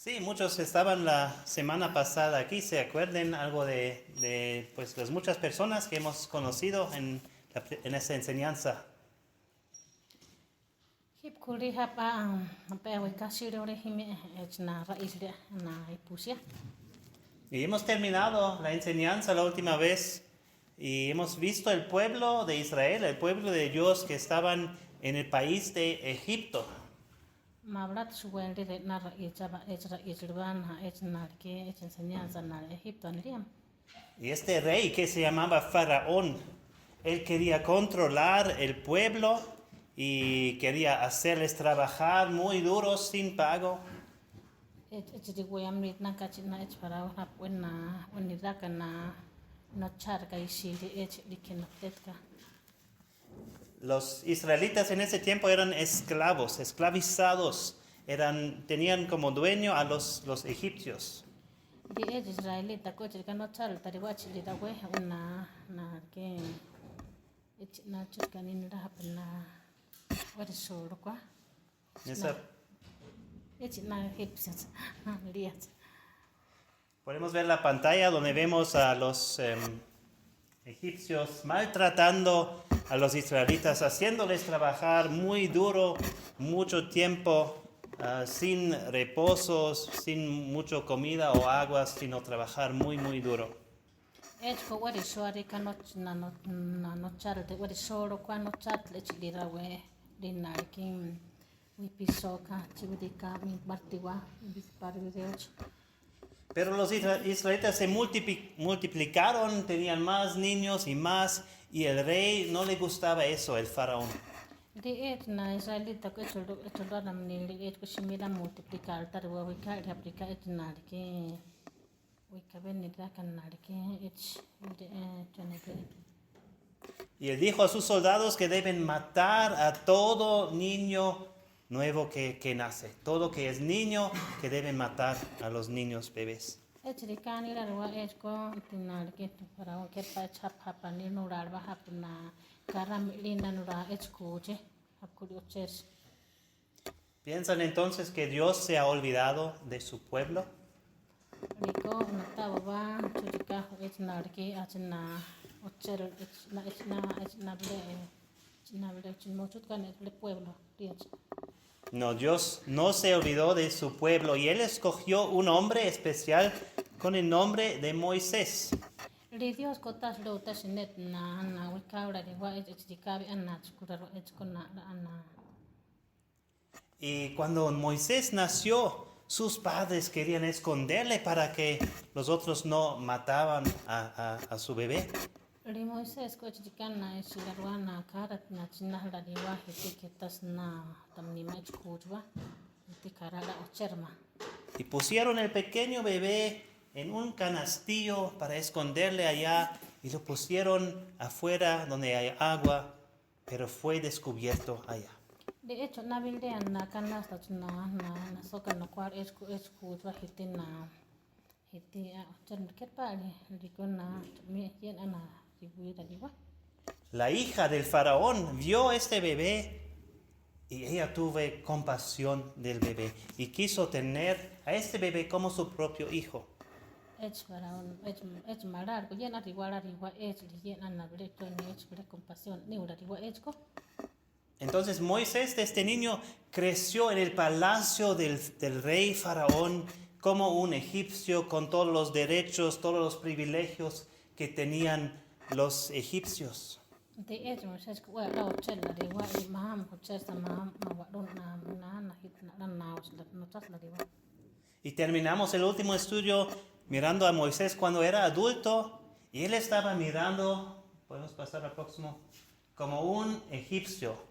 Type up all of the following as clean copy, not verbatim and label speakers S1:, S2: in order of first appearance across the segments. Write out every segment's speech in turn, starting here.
S1: Sí, muchos estaban la semana pasada aquí, ¿se acuerdan algo de pues, las muchas personas que hemos conocido en esta enseñanza?
S2: Hip kuri hapa apa we kasih ore hime na rais dia na ipusia.
S1: Y hemos terminado la enseñanza la última vez y hemos visto el pueblo de Israel, el pueblo de Dios que estaban en el país de Egipto.
S2: Mablat suwende de na rais ba Israel ha na ke enseñanza na Egipto anriam.
S1: Y este rey que se llamaba Faraón, él quería controlar el pueblo y quería hacerles trabajar muy duros sin pago.
S2: Di goyam rit na kachit na parao na wenna wenidaka na no charga isiri dikinaptetka.
S1: Los israelitas en ese tiempo eran esclavos, esclavizados, tenían como dueño a los egipcios.
S2: Di Israelita ko chika no chal tariwachi di dawe na ke na chika ni na hapna what is so kwa.
S1: Esa-
S2: Na hipsas liat.
S1: Podemos ver la pantalla donde vemos a los egipcios maltratando a los israelitas, haciéndoles trabajar muy duro, mucho tiempo, sin reposos, sin mucha comida o agua, sino trabajar muy, muy duro.
S2: Ko what is so ka no no chal de what is so kwa no chat le chidira we dinar kim we pisoka chibidika mi bartiwa bis parvideoch.
S1: Pero los israelitas se multiplicaron, tenían más niños y más, y el rey no le gustaba eso, el faraón.
S2: Di na Israelita ko ito nam ni ko simira multiplicar tarwa we ka replica na ke we ka benida kan na ke
S1: Y él dijo a sus soldados que deben matar a todo niño nuevo que nace. Todo que es niño, que deben matar a los niños bebés.
S2: Echirikani la rua echko tinar ke para o ke pa chap hapani nurar ba hapna karam linda nura echkuje hapkurioches.
S1: ¿Piensan entonces que Dios se ha olvidado de su pueblo?
S2: Riko nataba ba churika echnar ke achna ocher echna ble chimochut kan el pueblo riach.
S1: No, Dios no se olvidó de su pueblo y Él escogió un hombre especial con el nombre de Moisés.
S2: Dios kotas lo tasinet na wikaura de wa echikabi anna chkuraro echkona anna.
S1: Y cuando Moisés nació, sus padres querían esconderle para que los otros no mataban a su bebé.
S2: Ri Moises ko chikan na shigarwana karat na chinahla di wa hitikitas na tamni mach kujwa hitikarala ocherma.
S1: Y pusieron el pequeño bebé en un canastillo para esconderle allá y lo pusieron afuera donde hay agua, pero fue descubierto allá.
S2: De hecho na bilde na kanas na soka no kwar kujwa hitina hiti ocherma ketpali rikona mi yen ana ribuira diwa.
S1: La hija del faraón vio este bebé y ella tuvo compasión del bebé y quiso tener a este bebé como su propio hijo.
S2: Marar ko yen ariwara riwa yen ana bre to ni bre compasión ni ura riwa ko.
S1: Entonces Moisés, este niño, creció en el palacio del rey faraón como un egipcio con todos los derechos, todos los privilegios que tenían los egipcios.
S2: De hecho, Moisés ko wa la ochella riwa maham ko chesta maham mawadon na hitna na no tasla riwa.
S1: Y terminamos el último estudio mirando a Moisés cuando era adulto y él estaba mirando, podemos pasar al próximo, como un egipcio.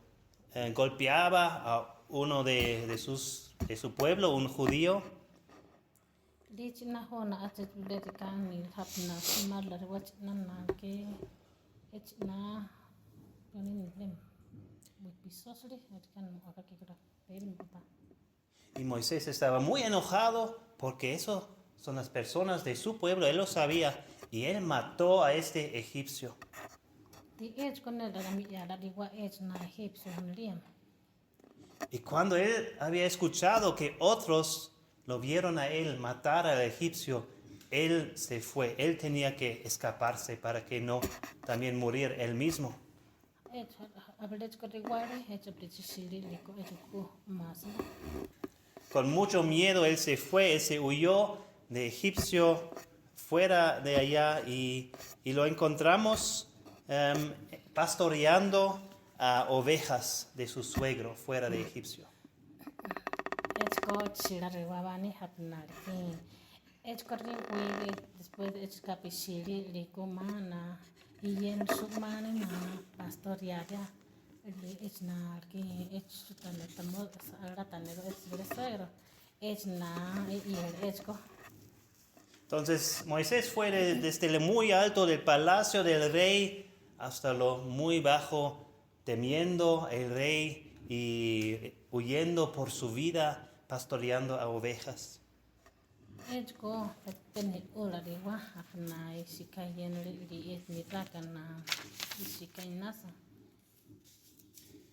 S1: Golpeaba a uno de su pueblo, un judío.
S2: Dichna hona atet bulete kan ni hapna simar la riwa na ke echna panin lem bupisosri atkan akaki kra perim papa.
S1: Y Moisés estaba muy enojado porque esos son las personas de su pueblo, él lo sabía, y él mató a este egipcio. Y cuando él había escuchado que otros lo vieron a él matar al egipcio, él se fue. Él tenía que escaparse para que no también morir él mismo. Con mucho miedo él se fue, él se huyó de egipcio fuera de allá y lo encontramos pastoreando a ovejas de su suegro fuera de egipcio.
S2: Después de escapishiri likumana y en su mani pastoreada es na que es tanetamo ahora tanero es versero es na y el esco.
S1: Entonces Moisés fue desde lo muy alto del palacio del rey hasta lo muy bajo, temiendo el rey y huyendo por su vida, pastoreando a ovejas.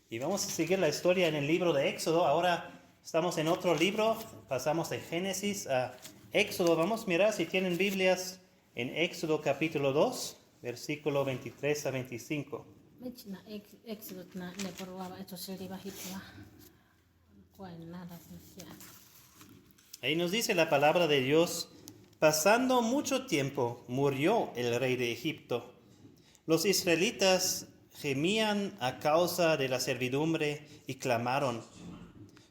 S1: Y vamos a seguir la historia en el libro de Éxodo. Ahora estamos en otro libro, pasamos de Génesis a Éxodo. Vamos a mirar si tienen Biblias en Éxodo capítulo 2, versículo 23 a 25. Ahí nos dice la palabra de Dios: pasando mucho tiempo, murió el rey de Egipto. Los israelitas gemían a causa de la servidumbre y clamaron.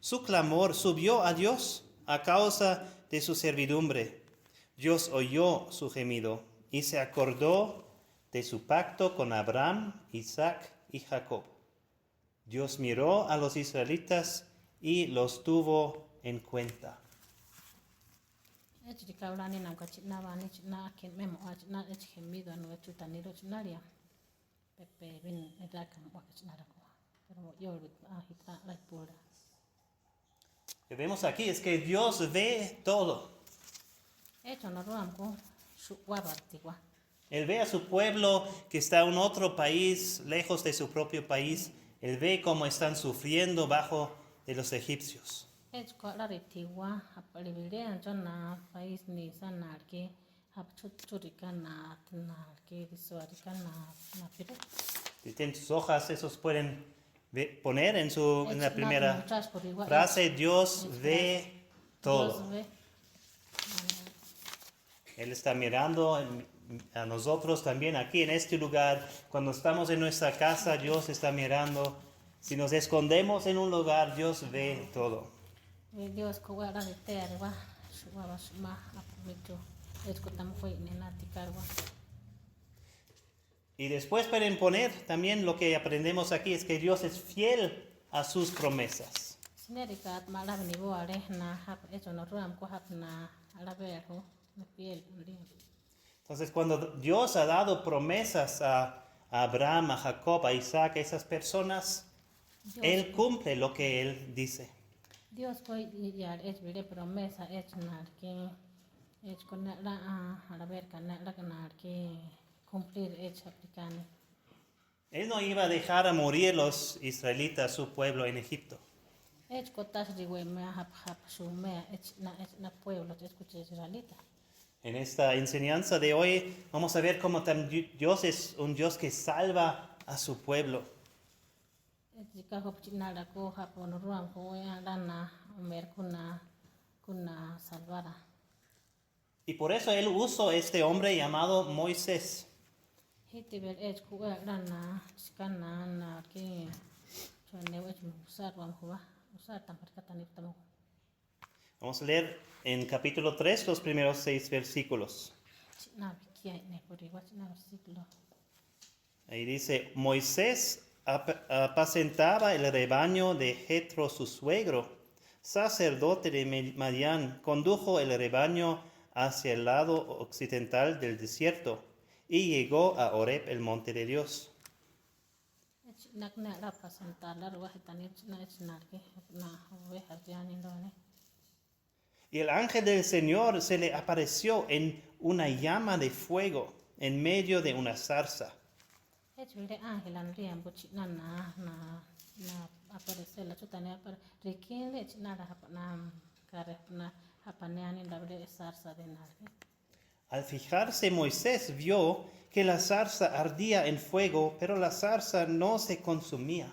S1: Su clamor subió a Dios a causa de su servidumbre. Dios oyó su gemido y se acordó de su pacto con Abraham, Isaac y Jacob. Dios miró a los israelitas y los tuvo en cuenta. Lo que vemos aquí es que Dios ve todo. Él ve a su pueblo que está en otro país, lejos de su propio país. Él ve cómo están sufriendo bajo de los egipcios. Si tienen sus hojas, esos pueden poner en la primera frase: Dios ve todo. Él está mirando a nosotros también aquí en este lugar. Cuando estamos en nuestra casa, Dios está mirando. Si nos escondemos en un lugar, Dios ve todo. Y después pueden poner también lo que aprendemos aquí, es que Dios es fiel a sus promesas. Entonces, cuando Dios ha dado promesas a Abraham, a Jacob, a Isaac, a esas personas, Él cumple lo que Él dice.
S2: Dios fue ya es vire promesa es nar que es con la a la verga la ganar que cumplir es aplicando.
S1: Él no iba a dejar a morir los israelitas, su pueblo en Egipto.
S2: Es cotas de me hap su me es na pueblo te escuché israelita.
S1: En esta enseñanza de hoy vamos a ver cómo Dios es un Dios que salva a su pueblo. Y por eso Él usó este hombre llamado Moisés. Vamos a leer en capítulo 3 los primeros 6 versículos. Ahí dice: Moisés apacentaba el rebaño de Jetro su suegro, sacerdote de Madián. Condujo el rebaño hacia el lado occidental del desierto y llegó a Horeb, el monte de Dios. Y el ángel del Señor se le apareció en una llama de fuego en medio de una zarza.
S2: Hapaneani la bre zarza de narve.
S1: Al fijarse, Moisés vio que la zarza ardía en fuego, pero la zarza no se consumía.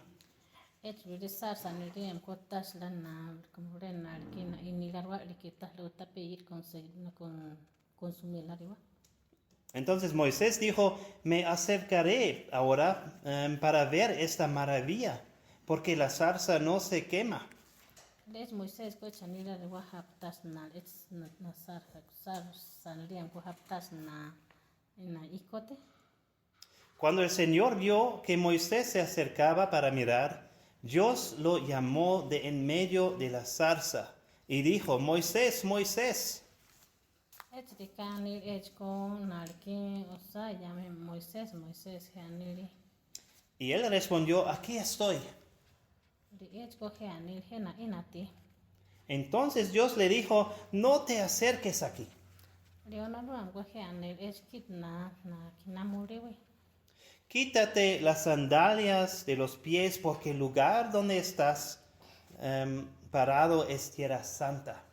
S2: Bre zarza ni riem kotas la na como bre narkina y ni garwa rikitas lo tapir con consumir la riba.
S1: Entonces Moisés dijo, me acercaré ahora para ver esta maravilla, porque la zarza no se quema.
S2: Les Moisés ko chanira riwa haptas na ets na zarza ni riem ko haptas na ikote.
S1: Cuando el Señor vio que Moisés se acercaba para mirar, Dios lo llamó de en medio de la zarza y dijo, Moisés, Moisés.
S2: Echtikani echko narki osa llame Moisés Hanili.
S1: Y él respondió, aquí estoy.
S2: Echko Hanil Hena Inati.
S1: Entonces Dios le dijo, no te acerques aquí.
S2: Leonaruan go Hanil echkit na kinamuriwi.
S1: Quítate las sandalias de los pies porque el lugar donde estás parado es tierra santa.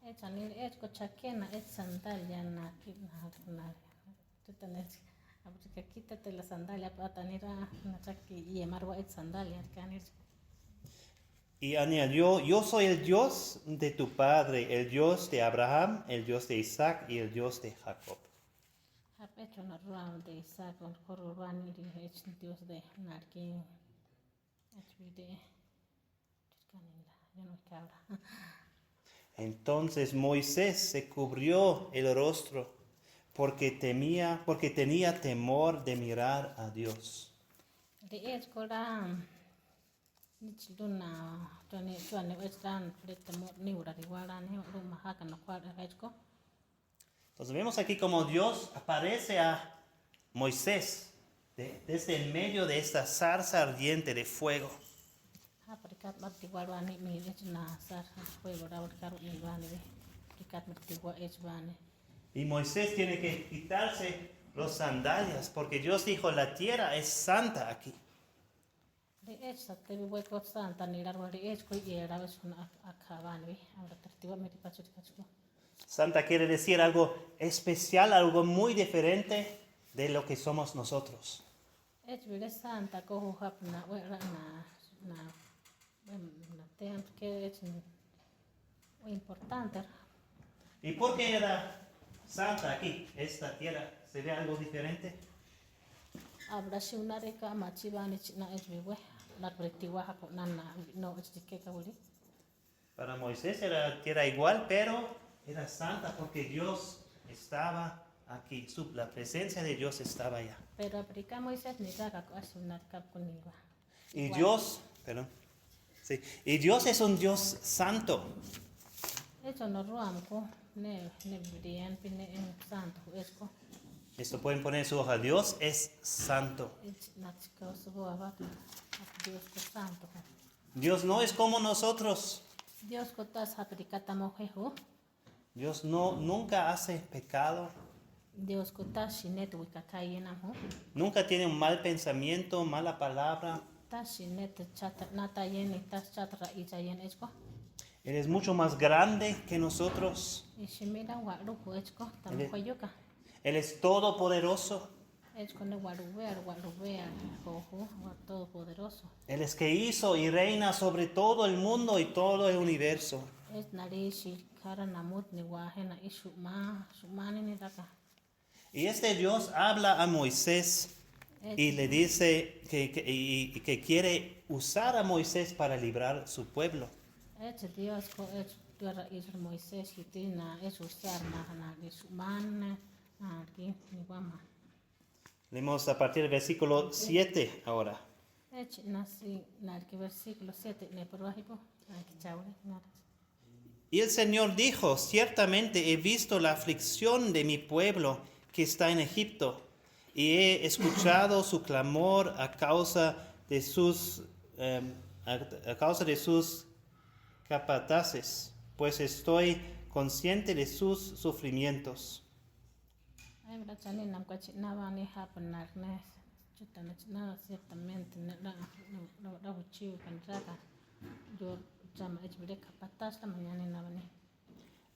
S2: Echanil echko chakena ech sandalia na tutanech. Abrika quítate la sandalia para tanira na chaki y emarwa ech sandalia kanir.
S1: Y añadió, yo soy el Dios de tu padre, el Dios de Abraham, el Dios de Isaac y el Dios de Jacob.
S2: Hapecho na ruan de Isaac on korurwani ech Dios de narki. Echvide. Tutkanila, yo no cabra.
S1: Entonces Moisés se cubrió el rostro porque tenía temor de mirar a Dios.
S2: De ech kora nichiluna tuane echan fletamo niura riwara ne ruma haka no kwara echko.
S1: Entonces vemos aquí como Dios aparece a Moisés desde el medio de esta zarza ardiente de fuego.
S2: Aprikat martiwalwani mi echna sar fuego rawar karu niwani de. Aprikat martiwa echwani.
S1: Y Moisés tiene que quitarse los sandalias porque Dios dijo, la tierra es santa aquí.
S2: De ech satte hueco santa ni largo de ech ko yera es una akabani. Ahora tartiwa mi pacho kachko.
S1: Santa quiere decir algo especial, algo muy diferente de lo que somos nosotros.
S2: Ech vire santa ko hapna wera na tean que es muy importante.
S1: ¿Y por qué era santa aquí, esta tierra? ¿Se ve algo diferente?
S2: Abra si una rica machivani na es vive la pretiwa hako nana no es que kabuli.
S1: Para Moisés era tierra igual, pero era santa porque Dios estaba aquí. La presencia de Dios estaba allá.
S2: Pero aplica Moisés ni raga ko as una kapuniwa.
S1: Y Dios, sí, y Dios es un Dios santo.
S2: Eso no ruam ko ne brian pine en santo esko.
S1: Esto pueden poner en su hoja. Dios es santo.
S2: Es nachko subo abajo. Dios ko santo.
S1: Dios no es como nosotros.
S2: Dios ko tas aplicata mojejo.
S1: Dios nunca hace pecado.
S2: Dios ko tas shinet wikakayena ho.
S1: Nunca tiene un mal pensamiento, mala palabra.
S2: Tas shinet chata nata yen tas chatra ichayen esko.
S1: Él es mucho más grande que nosotros.
S2: Y shimira wa ruko esko tamojoyoka.
S1: Él es todopoderoso.
S2: Esko ne warubea jojo wa todopoderoso.
S1: Él es que hizo y reina sobre todo el mundo y todo el universo.
S2: Es narishi kara namut ni wahena shumani ni raka.
S1: Y este Dios habla a Moisés y le dice que quiere usar a Moisés para librar su pueblo.
S2: Dios ko tierra Israel Moisés hitina es usar na shuman aquí ni wama.
S1: Leemos a partir del versículo 7 ahora.
S2: Nasi narki versículo 7 ne perwahipo aquí chaule nada.
S1: Y el Señor dijo, ciertamente he visto la aflicción de mi pueblo que está en Egipto, y he escuchado su clamor a causa de sus capataces, pues estoy consciente de sus sufrimientos.
S2: Ay brachani nam kachi navani hapanar ne chutana nada ciertamente la uchiu kan raka yo chama echbire kapatas la mañana navani.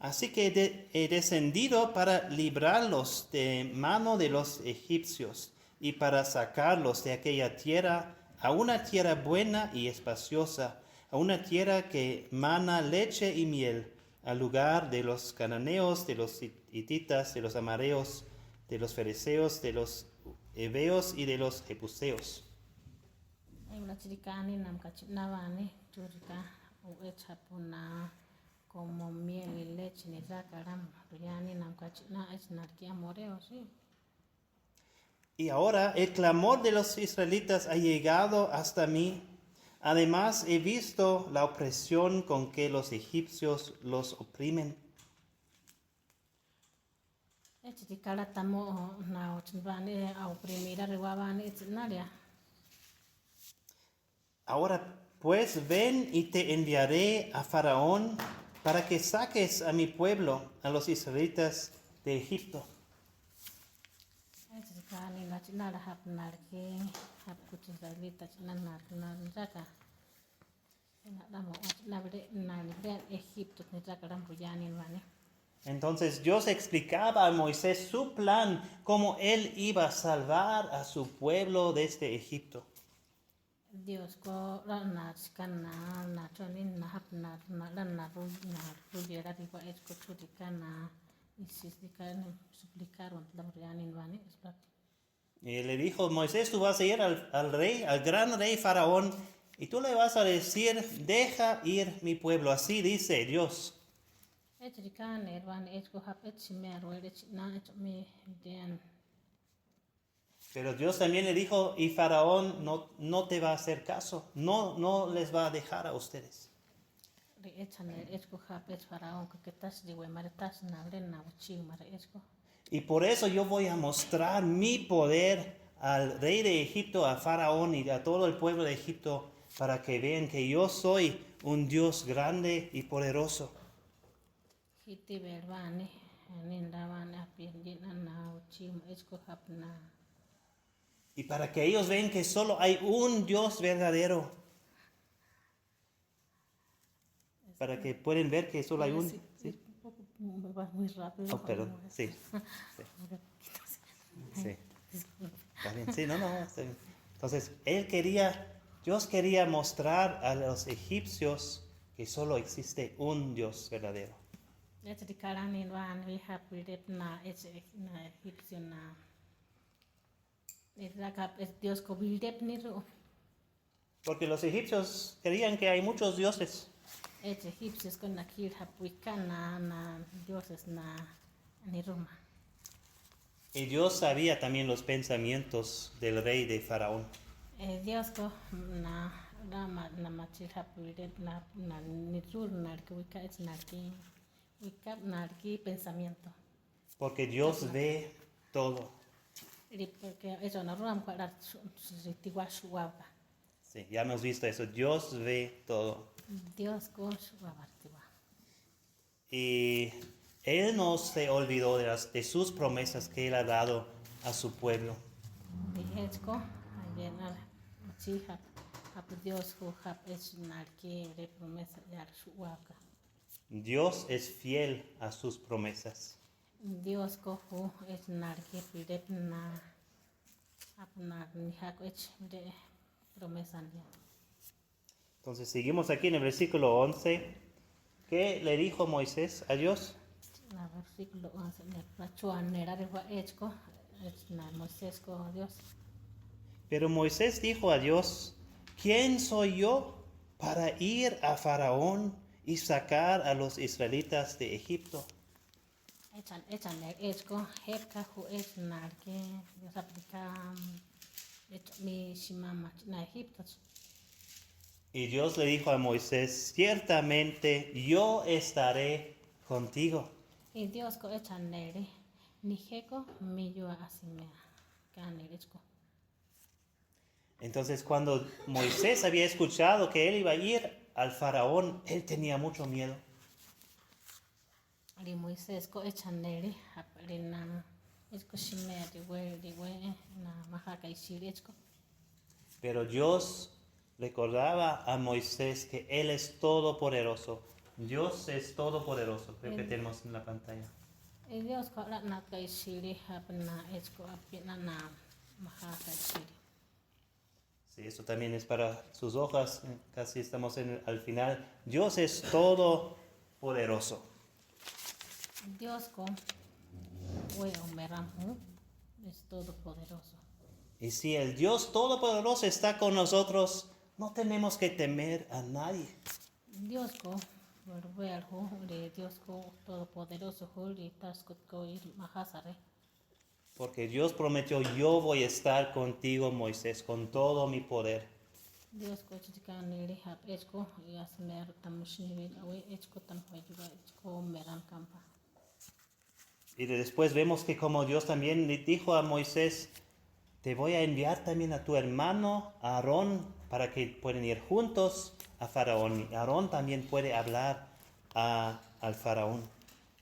S1: Así que he descendido para librarlos de mano de los egipcios y para sacarlos de aquella tierra a una tierra buena y espaciosa, a una tierra que mana leche y miel, al lugar de los cananeos, de los hititas, de los amareos, de los fereceos, de los heveos y de los jebuseos.
S2: Como miel y leche ni racaram, yani namkachina es narki amoreo, sí.
S1: Y ahora el clamor de los israelitas ha llegado hasta mí. Además he visto la opresión con que los egipcios los oprimen.
S2: Echitikala tamo na ochvani a oprimir a rewabani etnaria.
S1: Ahora pues ven y te enviaré a Faraón para que saques a mi pueblo, a los israelitas de Egipto.
S2: Echitikani na chinara hapnarki hapkuchisraelita chinanarnaraka. Enadamo ochnabre na libre Egipto ni rakaram puyani vani.
S1: Entonces Dios explicaba a Moisés su plan, cómo él iba a salvar a su pueblo desde Egipto.
S2: Dios ko na skana na chonin na hapna na na ruyera riwa es ko churikana insistikana suplicaron la rianin vani es.
S1: Y le dijo, Moisés, tú vas a ir al rey, al gran rey Faraón, y tú le vas a decir, deja ir mi pueblo. Así dice Dios. Pero Dios también le dijo, y Faraón no te va a hacer caso, no les va a dejar a ustedes. Y por eso yo voy a mostrar mi poder al rey de Egipto, a Faraón y a todo el pueblo de Egipto, para que vean que yo soy un Dios grande y poderoso. Y para que ellos vean que solo hay un Dios verdadero. Para que puedan ver que solo hay un... ¿Sí?
S2: Muy rápido.
S1: Oh, perdón, sí. Sí. Está bien, sí, no, está bien. Entonces, Dios quería mostrar a los egipcios que solo existe un Dios verdadero. Porque los egipcios creían que hay muchos dioses.
S2: Egipcios con aquí na dioses na ni Roma.
S1: Y Dios sabía también los pensamientos del rey de Faraón.
S2: Dios ko na machil hapuire na nitur narki wika es narki pensamiento.
S1: Porque Dios ve todo.
S2: Porque eso no Roma para shuwaba.
S1: Sí, ya hemos visto eso. Dios ve todo.
S2: Dios ko shuwabartiwa.
S1: Y Él no se olvidó de sus promesas que Él ha dado a su pueblo. Dios es fiel a sus promesas.
S2: Dios es promesa.
S1: Entonces seguimos aquí en el versículo 11. ¿Qué le dijo Moisés a Dios?
S2: Versículo 11.
S1: Pero Moisés dijo a Dios, ¿quién soy yo para ir a Faraón y sacar a los israelitas de Egipto? Y Dios le dijo a Moisés, ciertamente yo estaré contigo.
S2: Y Dios ko echanere nijeko miyo asimea kanerechko.
S1: Entonces cuando Moisés había escuchado que él iba a ir al Faraón, él tenía mucho miedo.
S2: Y Moisés ko echanere haprena echko shimea diwe na mahaka ishirechko.
S1: Pero Dios recordaba a Moisés que Él es todopoderoso, Dios es todopoderoso, creo que tenemos en la pantalla.
S2: Dios ko la na kai shiri hapna esko apina na maha kai shiri.
S1: Sí, eso también es para sus hojas, casi estamos al final. Dios es todopoderoso.
S2: Dios ko we omeramu es todopoderoso.
S1: Y si el Dios todopoderoso está con nosotros, no tenemos que temer a nadie.
S2: Dios ko we al ho de Dios ko todopoderoso ho de taskot ko ir mahasare.
S1: Porque Dios prometió, yo voy a estar contigo, Moisés, con todo mi poder.
S2: Dios ko chitika nili hap esko yasmer tamushni we esko tan hoyuga esko meran kampa.
S1: Y después vemos que como Dios también le dijo a Moisés, te voy a enviar también a tu hermano Aarón para que puedan ir juntos a Faraón. Y Aarón también puede hablar al Faraón.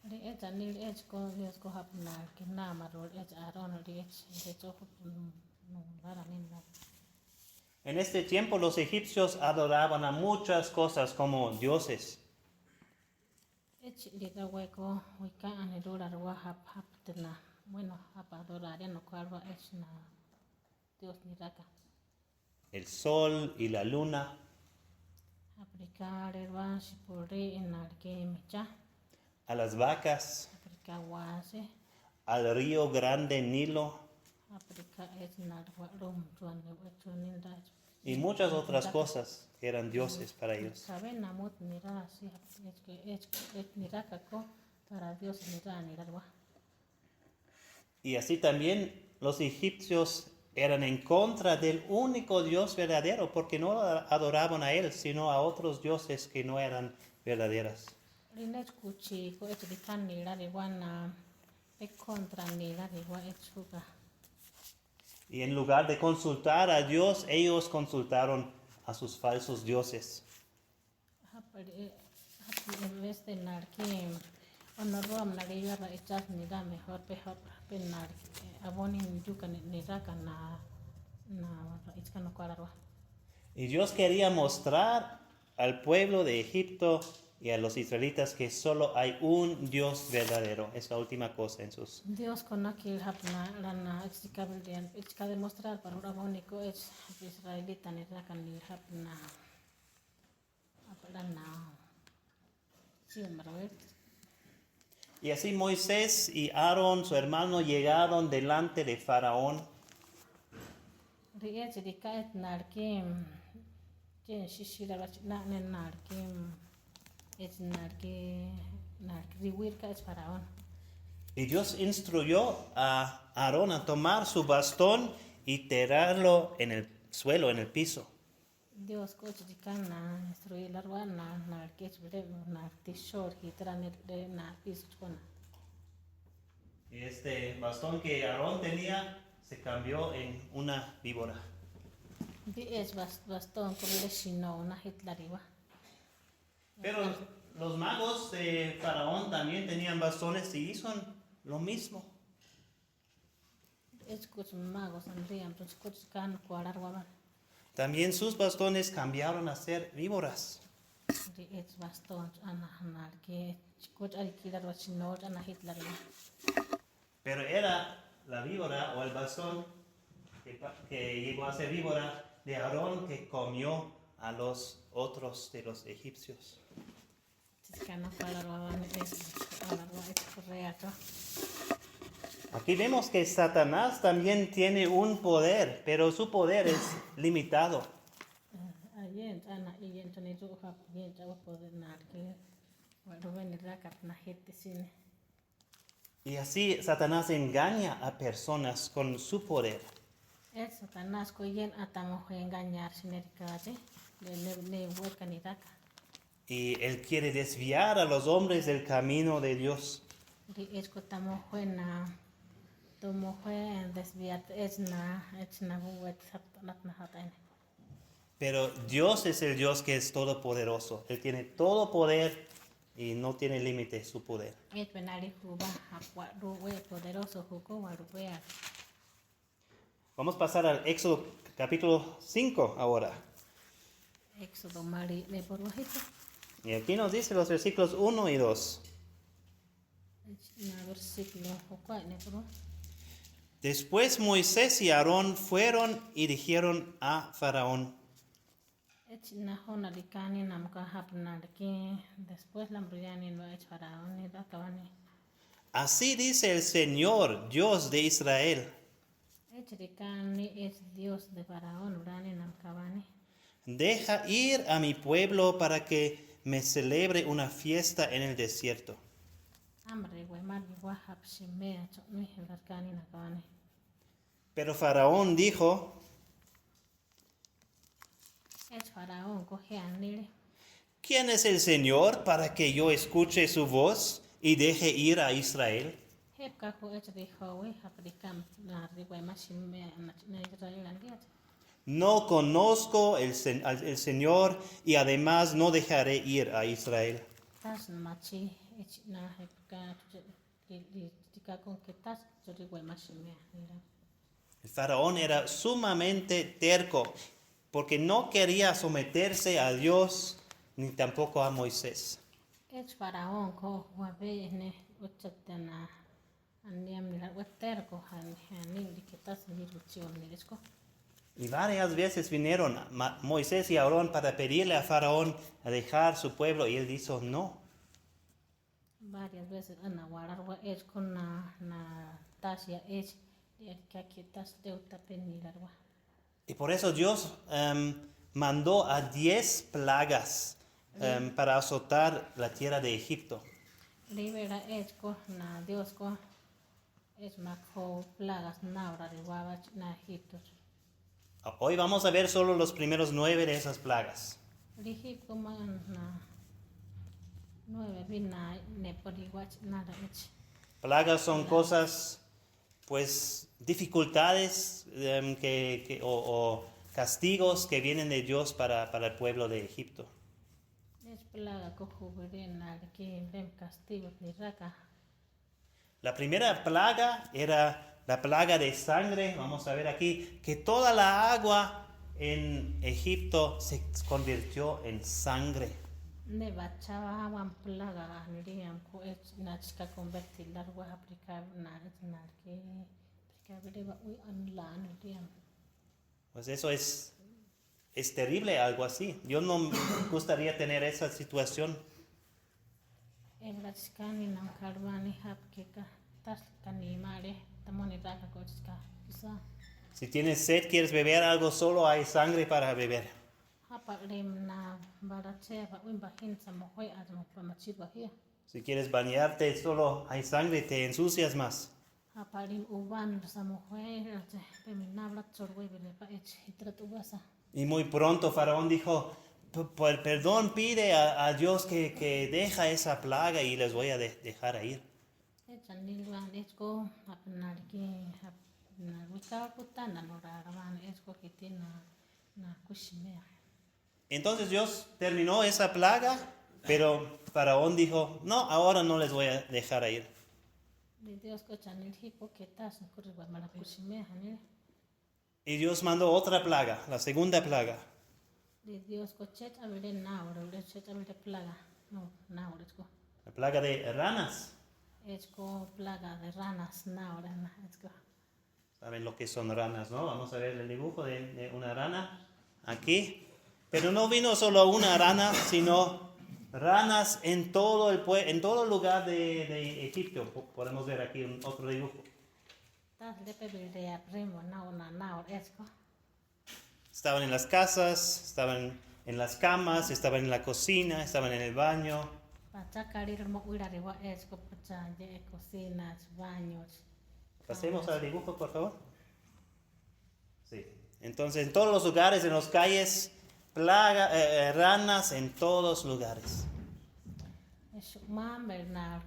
S2: Ri echa nil esko Dios ko hapna ke na marol echa aron ri echo no rara ninna.
S1: En este tiempo los egipcios adoraban a muchas cosas como dioses.
S2: Ech liga weko wika ane dora wa hap tena. Bueno, hap adoraria no cualva ech na Dios ni raka.
S1: El sol y la luna,
S2: Afrika rerwa shipuri enarke mecha.
S1: a las vacas,
S2: Afrika wase.
S1: al río grande Nilo
S2: Afrika ech narwa rum tuan wecho ninda.
S1: y muchas otras cosas que eran dioses para ellos.
S2: Sabe namut nira si ech ni raka ko para Dios nira ni rarwa.
S1: Y así también los egipcios eran en contra del único Dios verdadero, porque no adoraban a Él, sino a otros dioses que no eran verdaderas.
S2: Rinech kuchi ko ech dikan nira rarwa na e contra nira rarwa ech huga.
S1: Y en lugar de consultar a Dios, ellos consultaron a sus falsos dioses.
S2: Hapi en vez de narki honorwam nariwa echas nira mejor pe narki abonin yuka nira kana na ichkano kwararwa.
S1: Y Dios quería mostrar al pueblo de Egipto y a los israelitas que solo hay un Dios verdadero. Es la última cosa en sus...
S2: Dios konaki hapna lana exikabeldian ichka demostrar para urabónico es israelita nira kan hapna apalana siemra.
S1: Y así Moisés y Aarón, su hermano, llegaron delante de Faraón.
S2: Riech dikaet narkim jen shishira na narkim es narkiwirka es faraón.
S1: Y Dios instruyó a Aarón a tomar su bastón y tirarlo en el suelo, en el piso.
S2: Dios coach dikana instruir la ruana narkech bre nartishor hitran de narpischona.
S1: Y este bastón que Aarón tenía se cambió en una víbora.
S2: Di es bastón con le shino na hitlariwa.
S1: Pero los magos de Faraón también tenían bastones y hicieron lo mismo.
S2: Es coach magos andriam tus coach kan kualarwa.
S1: También sus bastones cambiaron a ser víboras.
S2: Di es bastón ana narke coach alquilar shino ana hitlariwa.
S1: Pero era la víbora o el bastón que llegó a ser víbora de Aarón que comió a los otros de los egipcios. Aquí vemos que Satanás también tiene un poder, pero su poder es limitado. Y así Satanás engaña a personas con su poder.
S2: Satanás koyen atamo engañar sinerikate le huercanidaka.
S1: Y él quiere desviar a los hombres del camino de Dios.
S2: Ri esko tamo juena tomo juen desviar echna buet satanat na hataine.
S1: Pero Dios es el Dios que es todopoderoso. Él tiene todo poder y no tiene límite su poder.
S2: Et penari huba hapwa ruwe poderoso huko warubea.
S1: Vamos a pasar al Éxodo capítulo 5 ahora.
S2: Éxodo mari le por bajito.
S1: Y aquí nos dice los versículos 1 y 2.
S2: Na versículo hokwa ne pro.
S1: Después Moisés y Aarón fueron y dijeron a Faraón:
S2: Na hona dikani namka hapna de después la briani no es faraón ni da kabani.
S1: Así dice el Señor, Dios de Israel:
S2: Dikani es Dios de faraón brani namkabani.
S1: deja ir a mi pueblo para que me celebre una fiesta en el desierto.
S2: Amre we mari wa hapshimea chokmi darkani nakabani.
S1: Pero Faraón dijo:
S2: Es faraón coge anile.
S1: ¿quién es el Señor para que yo escuche su voz y deje ir a Israel?
S2: Hepka ko dijo we haprikam na riwe mashimea na Israel andiat.
S1: No conozco el Señor y además no dejaré ir a Israel.
S2: Tas machi na hepka tika con que tas riwe mashimea.
S1: El faraón era sumamente terco porque no quería someterse a Dios ni tampoco a Moisés.
S2: Es faraón ko wabe ne uchatana andiam ni la weterko han ni que tas ni luchon ni esco.
S1: Y varias veces vinieron Moisés y Aarón para pedirle a Faraón a dejar su pueblo y él dijo no.
S2: Varias veces ana warar wa es con na tasia es que aquí tas deuta penilarwa.
S1: Y por eso Dios mandó a 10 plagas para azotar la tierra de Egipto.
S2: Libera es ko na Dios ko es mako plagas naura de wabach na Egipto.
S1: Hoy vamos a ver solo los primeros 9 de esas plagas.
S2: Egipto man na 9 vina ne podiwach nada es.
S1: Plagas son cosas, pues, dificultades o castigos que vienen de Dios para el pueblo de Egipto.
S2: Es plaga ko juberena que dem castigo ni raka.
S1: La primera plaga era la plaga de sangre. Vamos a ver aquí que toda la agua en Egipto se convirtió en sangre.
S2: Ne bachaba wan plaga aniriam ko es na chica convertir largo aplicar na que aplicar deba uy anla aniriam.
S1: Pues eso es terrible, algo así. Yo no me gustaría tener esa situación.
S2: En la chica ni nam karbani hap que tas kanimare tamoni raka ko chica quizá.
S1: Si tienes sed, quieres beber algo, solo hay sangre para beber.
S2: Hapa lem na barache ba uy bahin samohoy admo pamachir bahia.
S1: Si quieres bañarte, solo hay sangre, te ensucias más.
S2: Hapa lim uban samohoy peminabla chorwe bele pa ech hitrat ubasa.
S1: Y muy pronto Faraón dijo: por perdón, pide a Dios que deja esa plaga y les voy a dejar ir.
S2: Chanilwan esko apnarki na wika putana no raraban esko kitina na kushimea.
S1: Entonces Dios terminó esa plaga, pero Faraón dijo: no, ahora no les voy a dejar ir.
S2: De Dios ko chanil hipo que tas no kurba mala kushimea hanil.
S1: Y Dios mandó otra plaga, la segunda plaga.
S2: De Dios ko chet abele na ora ule chet abele plaga no na ora esko.
S1: La plaga de ranas.
S2: Esko plaga de ranas na ora na esko.
S1: Saben lo que son ranas, ¿no? Vamos a ver el dibujo de una rana aquí. Pero no vino solo una rana, sino ranas en todo el lugar de Egipto. Podemos ver aquí otro dibujo.
S2: Tas lepe bele apremo na ora esko.
S1: Estaban en las casas, estaban en las camas, estaban en la cocina, estaban en el baño.
S2: Pachacarir mo uira rewa esko pacha de cocinas, baños.
S1: Pasemos al dibujo, por favor. Sí. Entonces, en todos los lugares, en las calles, ranas en todos lugares.
S2: Mamber na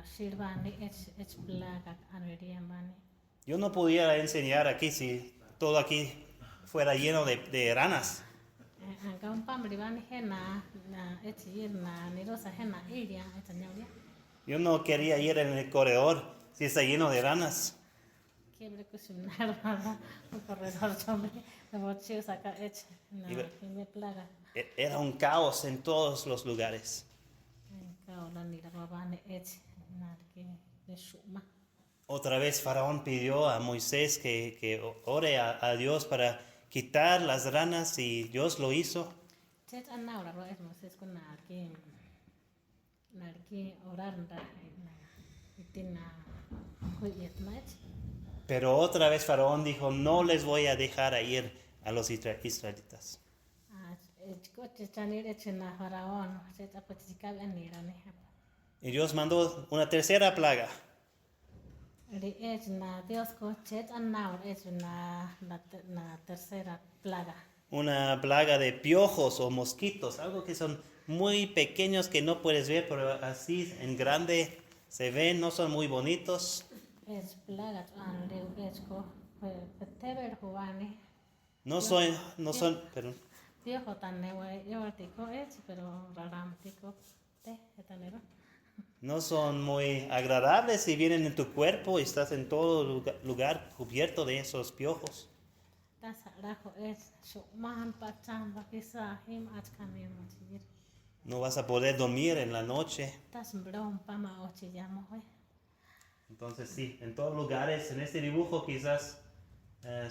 S2: sirvani es plaga aneriambani.
S1: Yo no pudiera enseñar aquí si todo aquí fuera lleno de ranas.
S2: Acá un pambre van hena na echir na nirosa hena iria etanyauria.
S1: Yo no quería ir en el corredor si está lleno de ranas.
S2: Quiebre kusimnar un corredor hombre Rochi saca ech na
S1: Iba-
S2: me plaga.
S1: Era un caos en todos los lugares.
S2: Ka la ni la babane ech na que de shuma.
S1: Otra vez Faraón pidió a Moisés que ore a Dios para quitar las ranas y Dios lo hizo.
S2: Chet anna ora ro es Moses con na que orar na itina huyet mach.
S1: Pero otra vez Faraón dijo, no les voy a dejar a ir a los israelitas.
S2: Echko chechanir echena faraón, chet apachikabi anira ne.
S1: Y Dios mandó una tercera plaga.
S2: Ri ech na Dios ko chet anna ech na tercera plaga.
S1: Una plaga de piojos o mosquitos, algo que son muy pequeños que no puedes ver, pero así en grande se ven, no son muy bonitos.
S2: Ech plaga an leu echko peteber huane.
S1: No son, perdón,
S2: Viejo tan newe yo tico ech pero raram tico te etanero.
S1: no son muy agradables y vienen en tu cuerpo y estás en todo lugar cubierto de esos piojos.
S2: Tas rajo ech shuman pacham bakisa him achkanem machir.
S1: No vas a poder dormir en la noche.
S2: Tas brom pama ochiyamo hoy.
S1: Entonces sí, en todos lugares, en este dibujo quizás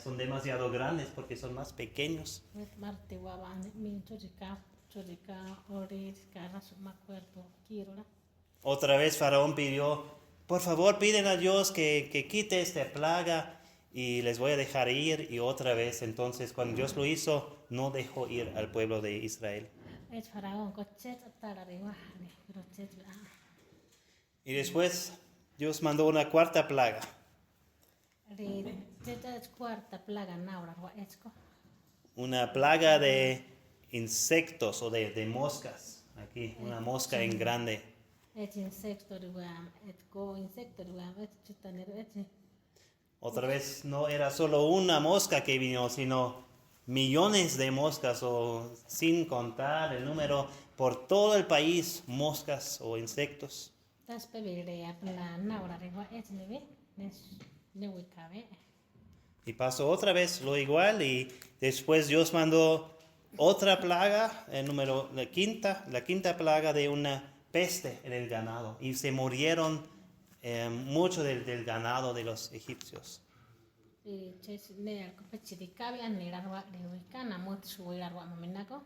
S1: son demasiado grandes porque son más pequeños.
S2: Marti waban min churika ori cara su macuerdo kirora.
S1: Otra vez Faraón pidió, por favor piden a Dios que quite esta plaga y les voy a dejar ir. Y otra vez, entonces cuando Dios lo hizo, no dejó ir al pueblo de Israel.
S2: Es faraón cochet tarariwa ne crochet.
S1: Y después Dios mandó una cuarta plaga.
S2: Ri teta es cuarta plaga naura wa echko.
S1: Una plaga de insectos o de moscas. Aquí, una mosca en grande.
S2: Et insecto riwam et go insecto riwam et chutanero et.
S1: Otra vez no era solo una mosca que vino, sino millones de moscas o sin contar el número por todo el país, moscas o insectos.
S2: Tas pebire la naura riwa et neve ne wikabe.
S1: Y pasó otra vez lo igual y después Dios mandó otra plaga, la quinta plaga de una peste en el ganado y se murieron mucho del ganado de los egipcios.
S2: Y ches ne al kopechirikabe anira wa riwikana mot suira wa maminako.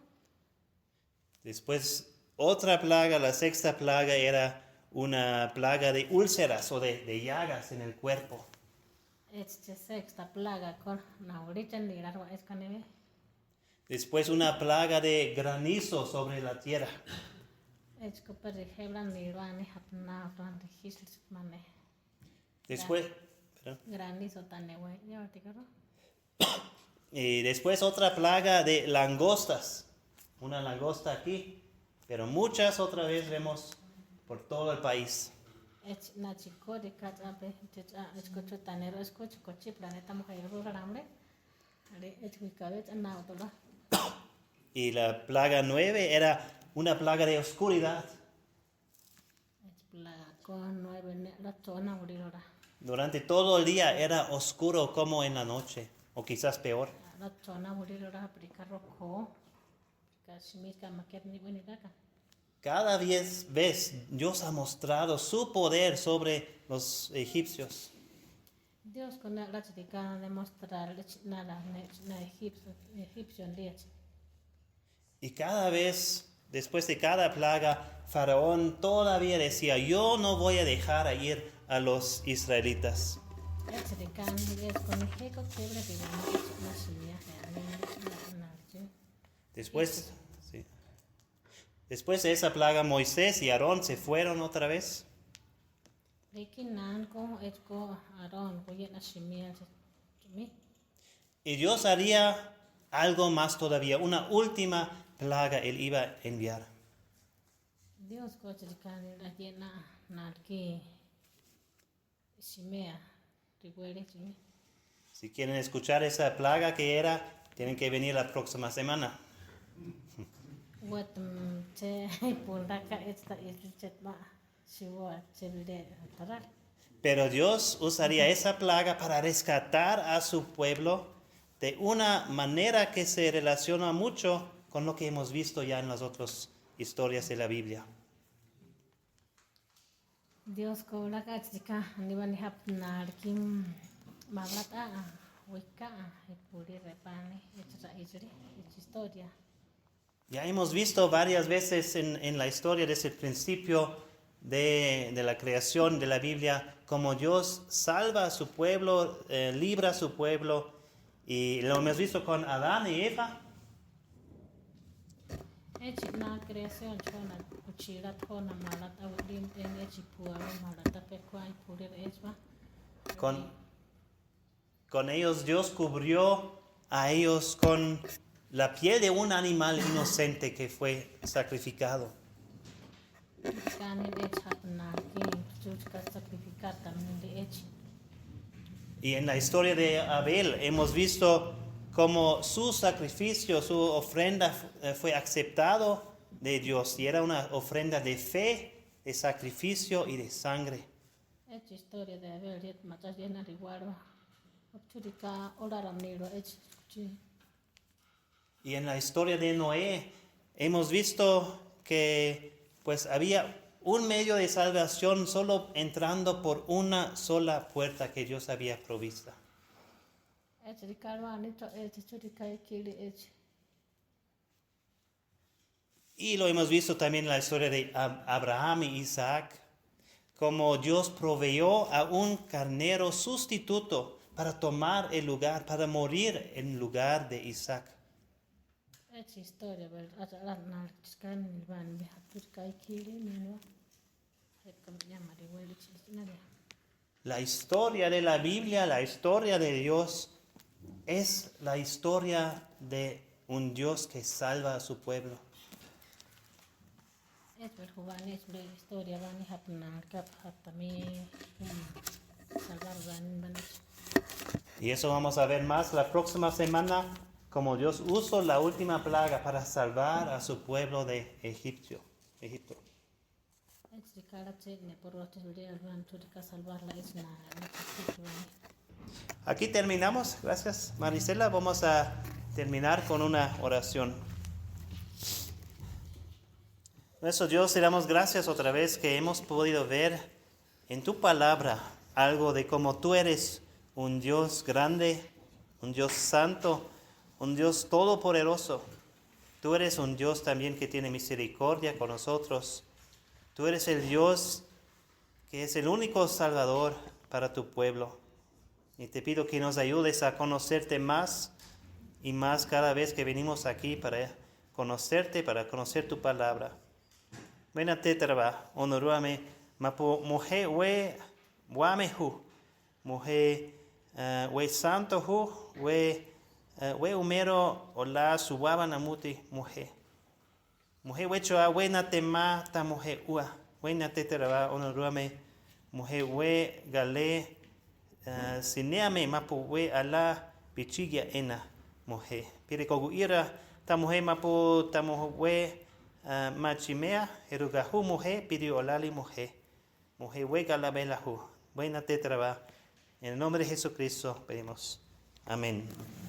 S1: Después otra plaga, la sexta plaga era una plaga de úlceras o de llagas en el cuerpo.
S2: Et sexta plaga con naurita nira wa eskaneve.
S1: Después una plaga de granizo sobre la tierra.
S2: Et koperi hebran nira ne hapna ran registros mane.
S1: Después, perdón.
S2: Granizo tanewe yo tikaro.
S1: Y después otra plaga de langostas. Una langosta aquí, pero muchas otra vez vemos por todo el país.
S2: Et na chico de katabe techa escucho tanero escucho cochi planeta mujer ramre. Ale et wikabet na otola.
S1: Y la plaga 9 era una plaga de oscuridad.
S2: Et plaga con 9 la zona urirora.
S1: Durante todo el día era oscuro como en la noche, o quizás peor.
S2: La zona urirora aplicarro ko. Kashmika makerni wenidaka.
S1: Cada vez Dios ha mostrado su poder sobre los egipcios.
S2: Dios con la chica demostrar nada na egipcio lech.
S1: Y cada vez, después de cada plaga, Faraón todavía decía, yo no voy a dejar a ir a los israelitas.
S2: Et de kan es con heko quebre que na simia na.
S1: Después, sí. Después de esa plaga, Moisés y Aarón se fueron otra vez.
S2: Rikinan ko et ko aron ko yena simia mi.
S1: Y Dios haría algo más todavía, una última plaga Él iba a enviar.
S2: Dios ko chikan la yena na ki simia riwere chimi.
S1: Si quieren escuchar esa plaga que era, tienen que venir la próxima semana.
S2: What che pundaka esta chetma siwa chebide taral.
S1: Pero Dios usaría esa plaga para rescatar a su pueblo de una manera que se relaciona mucho con lo que hemos visto ya en las otras historias de la Biblia.
S2: Dios ko laka chika ni bani hapnar kim maglata wika puri repane echra historia.
S1: Ya hemos visto varias veces en la historia desde el principio de la creación de la Biblia cómo Dios salva a su pueblo, libra a su pueblo, y lo hemos visto con Adán y Eva.
S2: Na creación chona kuchirat hona malata udin ten echipua malata pekwai purir echba.
S1: Con ellos Dios cubrió a ellos con la piel de un animal inocente que fue sacrificado. Y en la historia de Abel hemos visto cómo su sacrificio, su ofrenda fue aceptado de Dios, y era una ofrenda de fe, de sacrificio y de sangre.
S2: Historia de Abel matas llena de guarda.
S1: Y en la historia de Noé hemos visto que pues había un medio de salvación solo entrando por una sola puerta que Dios había provisto. Y lo hemos visto también en la historia de Abraham y Isaac, como Dios proveyó a un carnero sustituto para tomar el lugar, para morir en lugar de Isaac. La historia de la Biblia, la historia de Dios, es la historia de un Dios que salva a su pueblo. Y eso vamos a ver más la próxima semana, como Dios usó la última plaga para salvar a su pueblo de Egipto. Aquí terminamos. Gracias, Marisela. Vamos a terminar con una oración. Nuestro Dios, te damos gracias otra vez que hemos podido ver en tu palabra algo de cómo tú eres un Dios grande, un Dios santo, un Dios todopoderoso. Tú eres un Dios también que tiene misericordia con nosotros. Tú eres el Dios que es el único Salvador para tu pueblo. Y te pido que nos ayudes a conocerte más y más cada vez que venimos aquí para conocerte, para conocer tu palabra. Buena tetraba, honoruame, mapo mujer we wamehu, mujer we santo hu, we umero ola suwaba namuti mujer. Mujer we choa we natema ta mujer ua, we natetraba, honoruame, mujer we gale, sineame mapo we ala pichigia ena mujer. Pire kogu ira ta mujer mapo ta mujer we machimea erugahu mujer pidi olali mujer we galabelahu. Buena tetraba. En el nombre de Jesucristo pedimos. Amén.